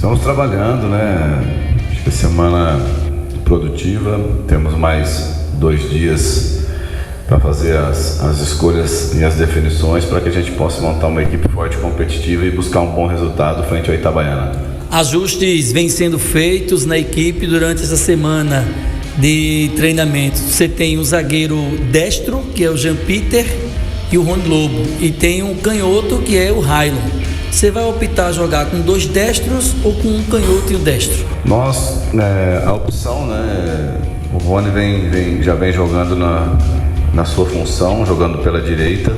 Estamos trabalhando, né? Acho que semana produtiva, temos mais 2 dias para fazer as escolhas e as definições para que a gente possa montar uma equipe forte e competitiva e buscar um bom resultado frente ao Itabaiana. Ajustes vêm sendo feitos na equipe durante essa semana de treinamento. Você tem um zagueiro destro, que é o Jean Peter, e o Rony Lobo, e tem um canhoto, que é o Railon. Você vai optar jogar com 2 destros ou com um canhoto e um destro? Nós, a opção, né? O Rony já vem jogando na sua função, jogando pela direita.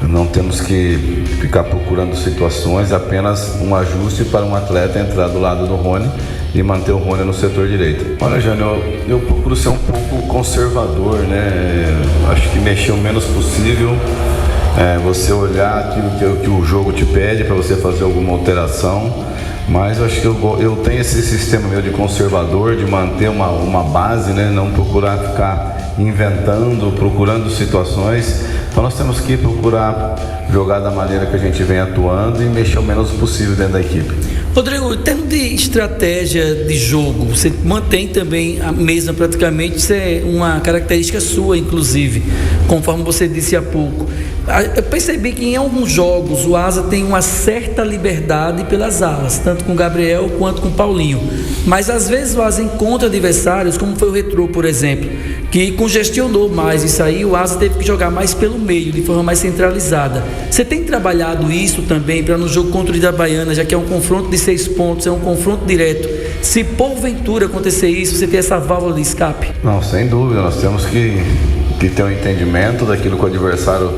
Não temos que ficar procurando situações, apenas um ajuste para um atleta entrar do lado do Rony e manter o Rony no setor direito. Olha, Jânio, eu procuro ser um pouco conservador, né? Acho que mexer o menos possível. Você olhar aquilo que o jogo te pede para você fazer alguma alteração, mas eu acho que eu tenho esse sistema meu de conservador, de manter uma base, né? Não procurar ficar inventando, procurando situações. Então nós temos que procurar jogar da maneira que a gente vem atuando e mexer o menos possível dentro da equipe. Rodrigo, em termos de estratégia de jogo, você mantém também a mesma praticamente, isso é uma característica sua, inclusive, conforme você disse há pouco. Eu percebi que em alguns jogos o Asa tem uma certa liberdade pelas alas, tanto com o Gabriel quanto com o Paulinho. Mas às vezes o Asa encontra adversários, como foi o Retrô, por exemplo, que congestionou mais isso aí, o Asa teve que jogar mais pelo meio, de forma mais centralizada. Você tem trabalhado isso também para no jogo contra o Itabaiana, já que é um confronto de 6 pontos, é um confronto direto. Se porventura acontecer isso, você tem essa válvula de escape? Não, sem dúvida, nós temos que ter um entendimento daquilo que o adversário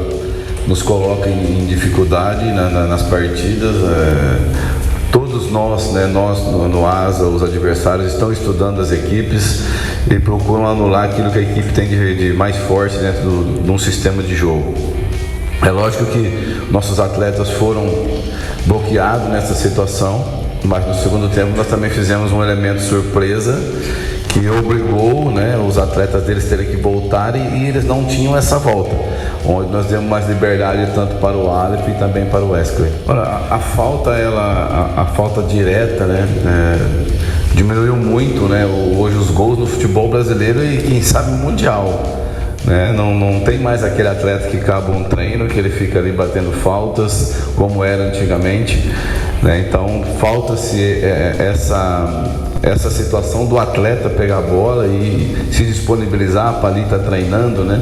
nos coloca em dificuldade nas partidas. Todos nós, né, nós no ASA, os adversários estão estudando as equipes e procuram anular aquilo que a equipe tem de mais forte dentro de um sistema de jogo. É lógico que nossos atletas foram bloqueados nessa situação, mas no segundo tempo nós também fizemos um elemento surpresa que obrigou, né, os atletas deles terem que voltar e eles não tinham essa volta, onde nós demos mais liberdade tanto para o Aleph e também para o Wesley. Olha, a falta direta, né, diminuiu muito, né, hoje os gols no futebol brasileiro e quem sabe mundial. Não tem mais aquele atleta que acaba um treino, que ele fica ali batendo faltas, como era antigamente, né? Então falta-se essa situação do atleta pegar a bola e se disponibilizar para ali estar treinando, né?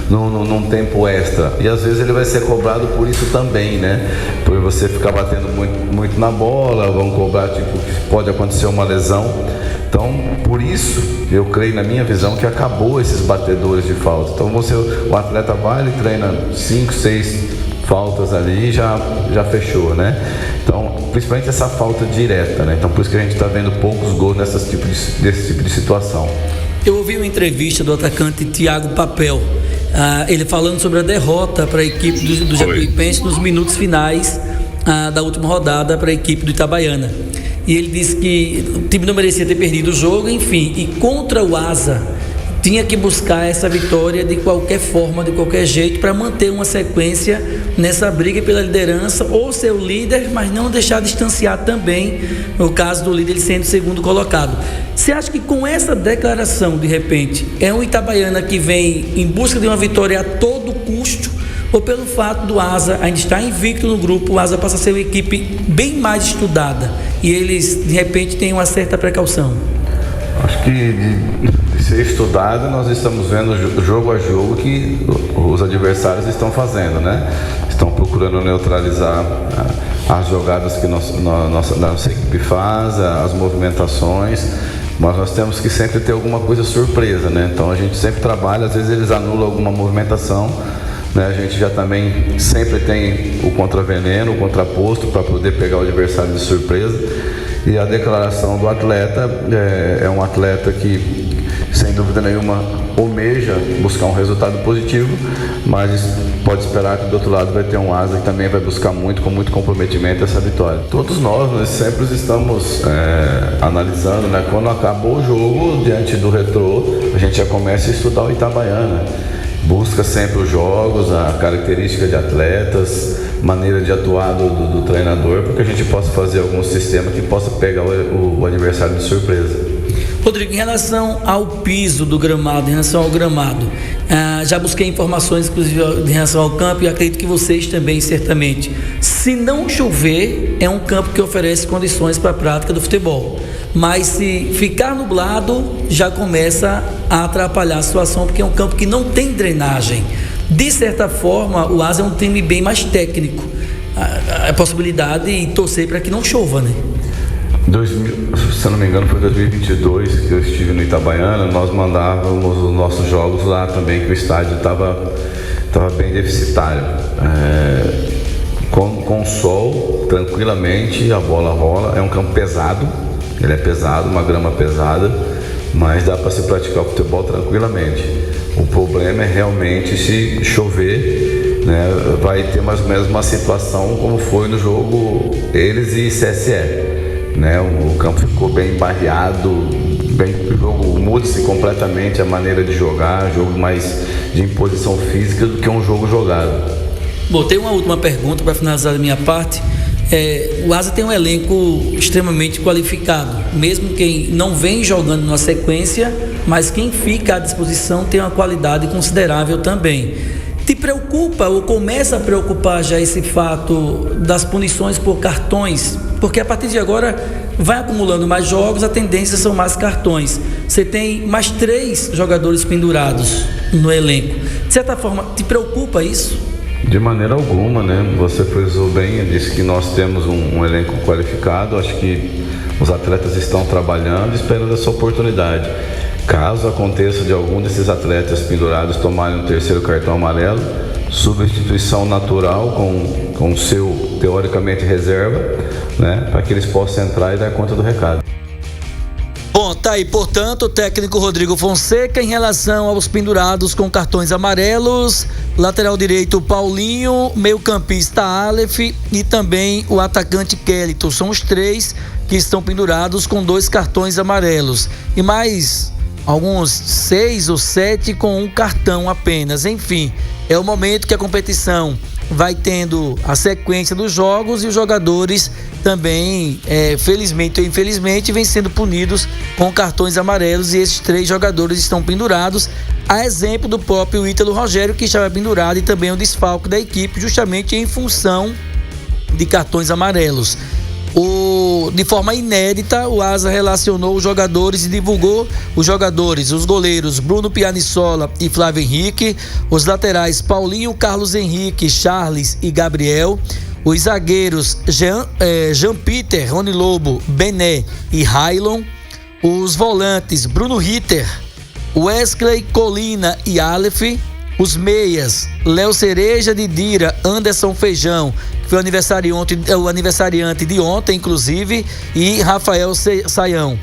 Num tempo extra. E às vezes ele vai ser cobrado por isso também, né? Por você ficar batendo muito na bola, vão cobrar, que pode acontecer uma lesão. Então, por isso, eu creio na minha visão que acabou esses batedores de falta. Então, o atleta vai, ele treina 5, 6 faltas ali e já fechou, né? Então, principalmente essa falta direta, né? Então, por isso que a gente está vendo poucos gols desse tipo de situação. Eu ouvi uma entrevista do atacante Thiago Papel, ele falando sobre a derrota para a equipe do Jacuipense nos minutos finais da última rodada para a equipe do Itabaiana. E ele disse que o time não merecia ter perdido o jogo, enfim, e contra o Asa tinha que buscar essa vitória de qualquer forma, de qualquer jeito, para manter uma sequência nessa briga pela liderança, ou ser o líder, mas não deixar distanciar também, no caso do líder ele sendo o segundo colocado. Você acha que com essa declaração, de repente, é um Itabaiana que vem em busca de uma vitória a todo custo, ou pelo fato do Asa ainda estar invicto no grupo, o Asa passa a ser uma equipe bem mais estudada e eles de repente têm uma certa precaução? Acho que de ser estudado, nós estamos vendo jogo a jogo que os adversários estão fazendo, né? Estão procurando neutralizar as jogadas que nossa equipe faz, as movimentações, mas nós temos que sempre ter alguma coisa surpresa, né? Então a gente sempre trabalha, às vezes eles anulam alguma movimentação, né? A gente já também sempre tem o contraveneno, o contraposto para poder pegar o adversário de surpresa. E a declaração do atleta é um atleta que, sem dúvida nenhuma, almeja buscar um resultado positivo, mas pode esperar que do outro lado vai ter um Asa que também vai buscar com muito comprometimento essa vitória. Todos nós sempre estamos analisando, né? Quando acabou o jogo, diante do Retrô, a gente já começa a estudar o Itabaiana. Busca sempre os jogos, a característica de atletas, maneira de atuar do treinador, para que a gente possa fazer algum sistema que possa pegar o adversário de surpresa. Rodrigo, em relação ao piso do gramado, em relação ao gramado, já busquei informações, inclusive, em relação ao campo, e acredito que vocês também, certamente. Se não chover, é um campo que oferece condições para a prática do futebol. Mas se ficar nublado, já começa a atrapalhar a situação, porque é um campo que não tem drenagem. De certa forma, o Asa é um time bem mais técnico. A possibilidade de torcer para que não chova, né? Se eu não me engano, foi 2022 que eu estive no Itabaiana. Nós mandávamos os nossos jogos lá também, que o estádio estava bem deficitário. Com sol, tranquilamente, a bola rola. É um campo pesado, ele é pesado, uma grama pesada, mas dá para se praticar o futebol tranquilamente. O problema é realmente se chover, né, vai ter mais ou menos uma situação como foi no jogo eles e CSE. Né, o campo ficou bem barreado, o jogo muda-se completamente a maneira de jogar, jogo mais de imposição física do que um jogo jogado. Bom, tem uma última pergunta para finalizar da minha parte. O Asa tem um elenco extremamente qualificado, mesmo quem não vem jogando numa sequência, mas quem fica à disposição tem uma qualidade considerável também. Te preocupa ou começa a preocupar já esse fato das punições por cartões? Porque a partir de agora vai acumulando mais jogos, a tendência são mais cartões. Você tem mais 3 jogadores pendurados no elenco. De certa forma, te preocupa isso? De maneira alguma, né? Você frisou bem, disse que nós temos um elenco qualificado. Acho que os atletas estão trabalhando, esperando essa oportunidade. Caso aconteça de algum desses atletas pendurados tomarem um 3º cartão amarelo, substituição natural com o seu, teoricamente, reserva, né, para que eles possam entrar e dar conta do recado. Bom, tá aí, portanto, o técnico Rodrigo Fonseca em relação aos pendurados com cartões amarelos, lateral direito Paulinho, meio-campista Aleph e também o atacante Kellyton. São os 3 que estão pendurados com 2 cartões amarelos. E mais alguns 6 ou 7 com um cartão apenas. Enfim, é o momento que a competição vai tendo a sequência dos jogos e os jogadores também, felizmente ou infelizmente, vêm sendo punidos com cartões amarelos, e esses 3 jogadores estão pendurados, a exemplo do próprio Ítalo Rogério, que estava pendurado, e também o desfalque da equipe justamente em função de cartões amarelos. De forma inédita, o Asa relacionou os jogadores e divulgou os jogadores, os goleiros Bruno Pianissola e Flávio Henrique, os laterais Paulinho, Carlos Henrique, Charles e Gabriel, os zagueiros Jean Peter, Rony Lobo, Bené e Railon, os volantes Bruno Ritter, Wesley Colina e Aleph, os meias Léo Cereja, Didira, Anderson Feijão, que foi o aniversariante de ontem, inclusive, e Rafael Saião.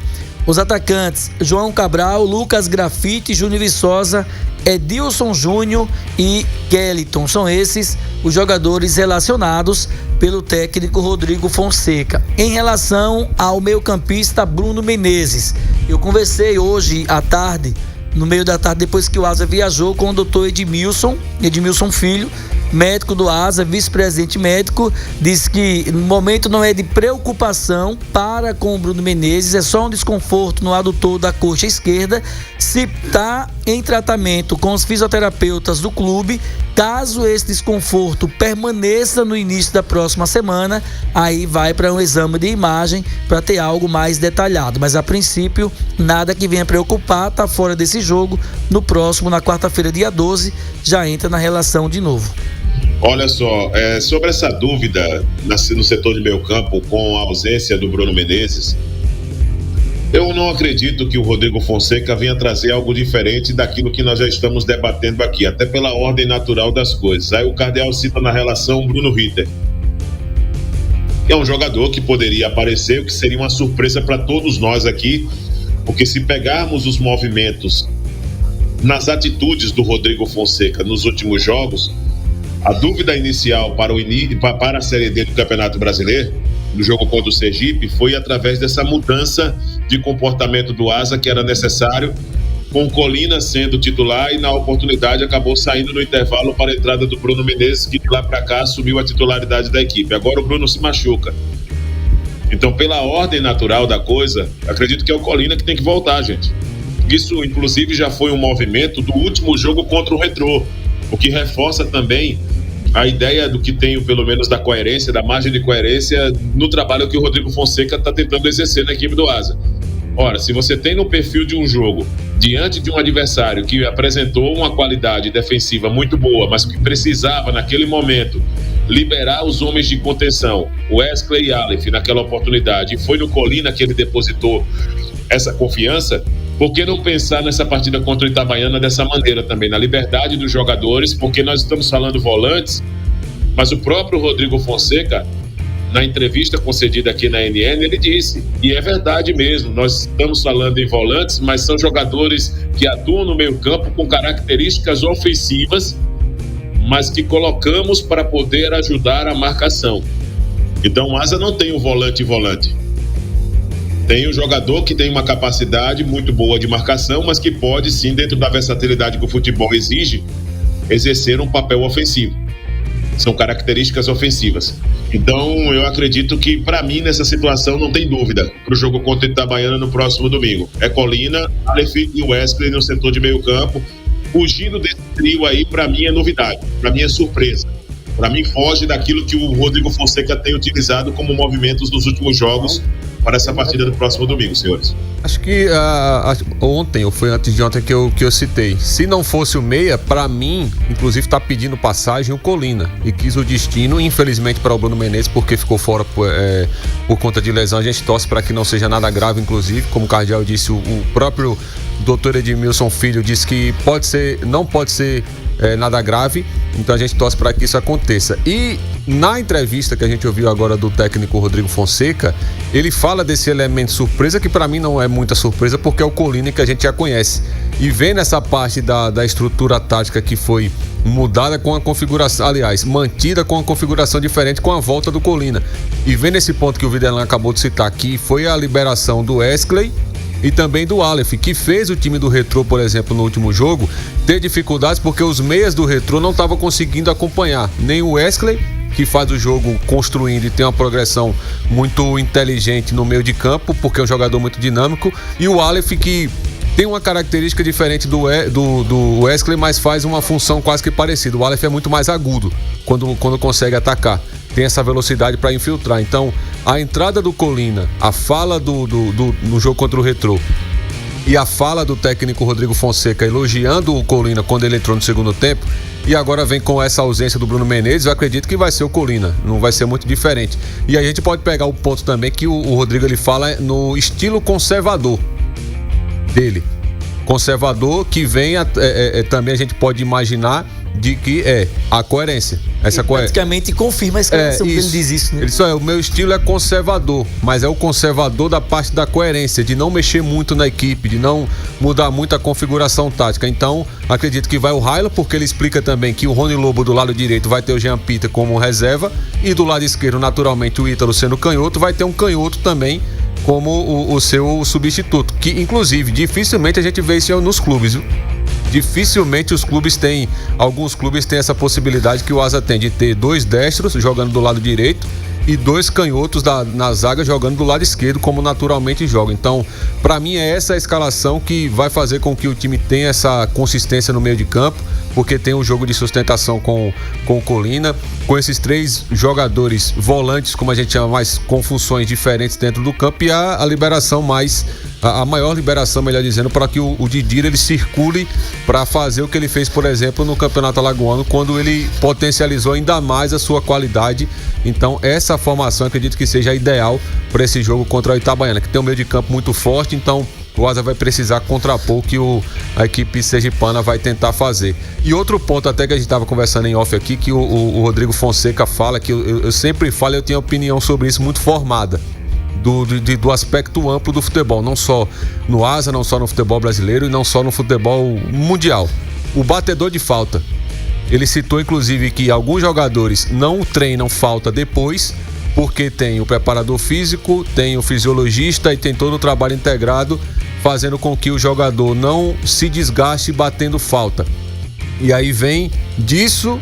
Os atacantes João Cabral, Lucas Grafite, Júnior Viçosa, Edilson Júnior e Kellyton. São esses os jogadores relacionados pelo técnico Rodrigo Fonseca. Em relação ao meio-campista Bruno Menezes, eu conversei hoje à tarde, no meio da tarde, depois que o Asa viajou, com o doutor Edmilson Filho, médico do Asa, vice-presidente médico, disse que no momento não é de preocupação para com o Bruno Menezes, é só um desconforto no adutor da coxa esquerda. Se está em tratamento com os fisioterapeutas do clube, caso esse desconforto permaneça no início da próxima semana, aí vai para um exame de imagem para ter algo mais detalhado, mas a princípio nada que venha preocupar, está fora desse jogo. No próximo, na quarta-feira, dia 12, já entra na relação de novo. Olha só, sobre essa dúvida no setor de meio campo com a ausência do Bruno Menezes, eu não acredito que o Rodrigo Fonseca venha trazer algo diferente daquilo que nós já estamos debatendo aqui, até pela ordem natural das coisas. Aí o Cardeal cita na relação o Bruno Ritter, que é um jogador que poderia aparecer, o que seria uma surpresa para todos nós aqui, porque se pegarmos os movimentos nas atitudes do Rodrigo Fonseca nos últimos jogos, a dúvida inicial para a Série D do Campeonato Brasileiro, no jogo contra o Sergipe, foi através dessa mudança de comportamento do Asa, que era necessário com o Colina sendo titular e na oportunidade acabou saindo no intervalo para a entrada do Bruno Menezes, que de lá para cá assumiu a titularidade da equipe. Agora o Bruno se machuca. Então, pela ordem natural da coisa, acredito que é o Colina que tem que voltar, gente. Isso, inclusive, já foi um movimento do último jogo contra o Retrô, o que reforça também a ideia do que tenho, pelo menos, da coerência, da margem de coerência no trabalho que o Rodrigo Fonseca está tentando exercer na equipe do Asa. Ora, se você tem no perfil de um jogo, diante de um adversário que apresentou uma qualidade defensiva muito boa, mas que precisava, naquele momento, liberar os homens de contenção, Wesley e Aleph, naquela oportunidade, e foi no Colina que ele depositou essa confiança, por que não pensar nessa partida contra o Itabaiana dessa maneira também, na liberdade dos jogadores, porque nós estamos falando volantes, mas o próprio Rodrigo Fonseca, na entrevista concedida aqui na NN, ele disse, e é verdade mesmo, nós estamos falando em volantes, mas são jogadores que atuam no meio campo com características ofensivas, mas que colocamos para poder ajudar a marcação. Então o Asa não tem um volante. Tem um jogador que tem uma capacidade muito boa de marcação, mas que pode sim, dentro da versatilidade que o futebol exige, exercer um papel ofensivo. São características ofensivas. Então eu acredito que, para mim, nessa situação não tem dúvida para o jogo contra o Itabaiana no próximo domingo. É Colina, Aleph e Wesley no setor de meio campo. Fugindo desse trio aí, para mim é novidade, para mim é surpresa. Para mim foge daquilo que o Rodrigo Fonseca tem utilizado como movimentos nos últimos jogos para essa partida do próximo domingo, senhores. Acho que ontem, ou foi antes de ontem que eu citei, se não fosse o meia, para mim, inclusive tá pedindo passagem o Colina, e quis o destino, infelizmente para o Bruno Menezes, porque ficou fora por conta de lesão. A gente torce para que não seja nada grave, inclusive, como o Cardial disse, o próprio Dr. Edmilson Filho disse que não pode ser nada grave, então a gente torce para que isso aconteça. E na entrevista que a gente ouviu agora do técnico Rodrigo Fonseca, ele fala desse elemento surpresa, que para mim não é muita surpresa, porque é o Colina que a gente já conhece. E vendo essa parte da estrutura tática que foi mudada com a configuração, aliás, mantida com a configuração diferente com a volta do Colina. E vendo esse ponto que o Videlan acabou de citar aqui, foi a liberação do Wesley e também do Aleph, que fez o time do Retrô, por exemplo, no último jogo, ter dificuldades porque os meias do Retrô não estavam conseguindo acompanhar. Nem o Wesley, que faz o jogo construindo e tem uma progressão muito inteligente no meio de campo, porque é um jogador muito dinâmico, e o Aleph, que tem uma característica diferente do Wesley, mas faz uma função quase que parecida. O Aleph é muito mais agudo quando consegue atacar. Tem essa velocidade para infiltrar. Então, a entrada do Colina, a fala no jogo contra o Retrô e a fala do técnico Rodrigo Fonseca elogiando o Colina quando ele entrou no segundo tempo, e agora vem com essa ausência do Bruno Menezes, eu acredito que vai ser o Colina, não vai ser muito diferente. E aí a gente pode pegar o ponto também que o Rodrigo ele fala no estilo conservador dele. Conservador que vem também a gente pode imaginar de que a coerência. Essa praticamente confirma a escalação que ele diz isso, né? O meu estilo é conservador, mas é o conservador da parte da coerência, de não mexer muito na equipe, de não mudar muito a configuração tática. Então, acredito que vai o Raila, porque ele explica também que o Rony Lobo do lado direito vai ter o Jean Pita como reserva, e do lado esquerdo, naturalmente, o Ítalo sendo canhoto, vai ter um canhoto também como o seu substituto, que inclusive dificilmente a gente vê isso nos clubes, viu? Dificilmente alguns clubes têm essa possibilidade que o Asa tem, de ter 2 destros jogando do lado direito e 2 canhotos na zaga jogando do lado esquerdo, como naturalmente joga. Então, para mim é essa a escalação que vai fazer com que o time tenha essa consistência no meio de campo, porque tem um jogo de sustentação com o Colina, com esses 3 jogadores volantes, como a gente chama, mais com funções diferentes dentro do campo, e a liberação a maior liberação, melhor dizendo, para que o Didira ele circule para fazer o que ele fez, por exemplo, no Campeonato Alagoano, quando ele potencializou ainda mais a sua qualidade. Então, essa formação acredito que seja ideal para esse jogo contra o Itabaiana, que tem um meio de campo muito forte. Então, o Asa vai precisar contrapor o que a equipe sergipana vai tentar fazer. E outro ponto até que a gente estava conversando em off aqui, que o Rodrigo Fonseca fala, que eu sempre falo, eu tenho opinião sobre isso muito formada, do aspecto amplo do futebol, não só no Asa, não só no futebol brasileiro e não só no futebol mundial. O batedor de falta, ele citou inclusive que alguns jogadores não treinam falta depois, porque tem o preparador físico, tem o fisiologista e tem todo o trabalho integrado fazendo com que o jogador não se desgaste batendo falta. E aí vem disso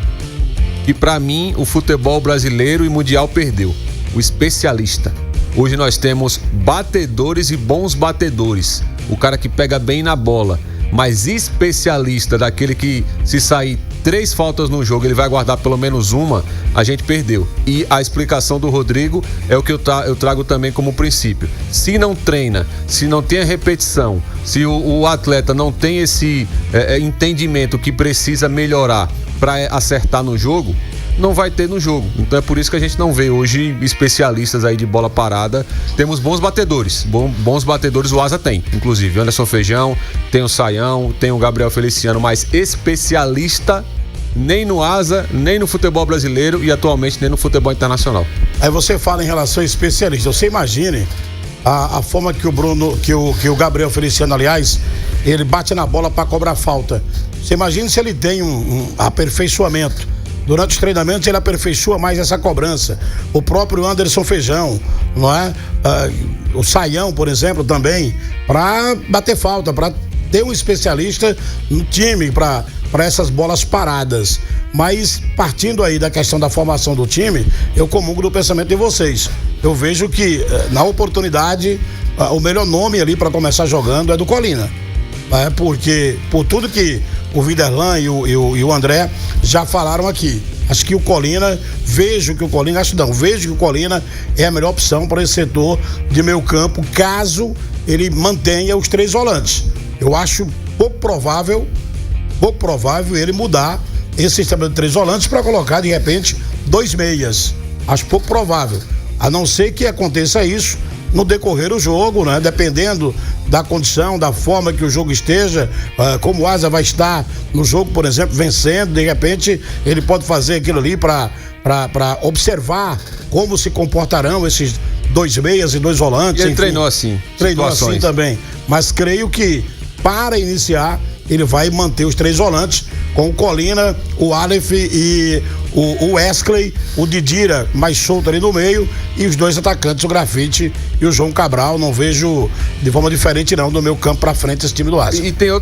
que pra mim o futebol brasileiro e mundial perdeu: o especialista. Hoje nós temos batedores e bons batedores, o cara que pega bem na bola, mas especialista, daquele que se sair 3 faltas no jogo ele vai guardar pelo menos uma, a gente perdeu. E a explicação do Rodrigo é o que eu trago também como princípio: se não treina, se não tem a repetição, se o atleta não tem esse entendimento que precisa melhorar para acertar no jogo, não vai ter no jogo. Então é por isso que a gente não vê hoje especialistas aí de bola parada. Temos bons batedores, bons batedores o Asa tem, inclusive Anderson Feijão, tem o Saião, tem o Gabriel Feliciano, mas especialista nem no Asa, nem no futebol brasileiro e atualmente nem no futebol internacional. Aí você fala em relação a especialista, você imagine a forma que o Bruno, que o Gabriel Feliciano, aliás, ele bate na bola para cobrar falta. Você imagina se ele tem um aperfeiçoamento. Durante os treinamentos ele aperfeiçoa mais essa cobrança. O próprio Anderson Feijão, não é? O Saião, por exemplo, também, para bater falta, para ter um especialista no time, para essas bolas paradas. Mas partindo aí da questão da formação do time, eu comungo do pensamento de vocês. Eu vejo que na oportunidade o melhor nome ali para começar jogando é do Colina. Porque por tudo que o Viderlan e o André já falaram aqui, acho que o Colina, vejo que o Colina é a melhor opção para esse setor de meio campo, caso ele mantenha os 3 volantes. Eu acho pouco provável ele mudar esse sistema de 3 volantes para colocar de repente 2 meias. Acho pouco provável, a não ser que aconteça isso no decorrer do jogo, né? Dependendo da condição, da forma que o jogo esteja, como o Asa vai estar no jogo, por exemplo, vencendo, de repente ele pode fazer aquilo ali para observar como se comportarão esses 2 meias e 2 volantes. E ele treinou assim também, mas creio que para iniciar ele vai manter os 3 volantes com o Colina, o Aleph e o Wesley, o Didira mais solto ali no meio e os 2 atacantes, o Grafite e o João Cabral. Não vejo de forma diferente não do meu campo pra frente esse time do Asa. E tem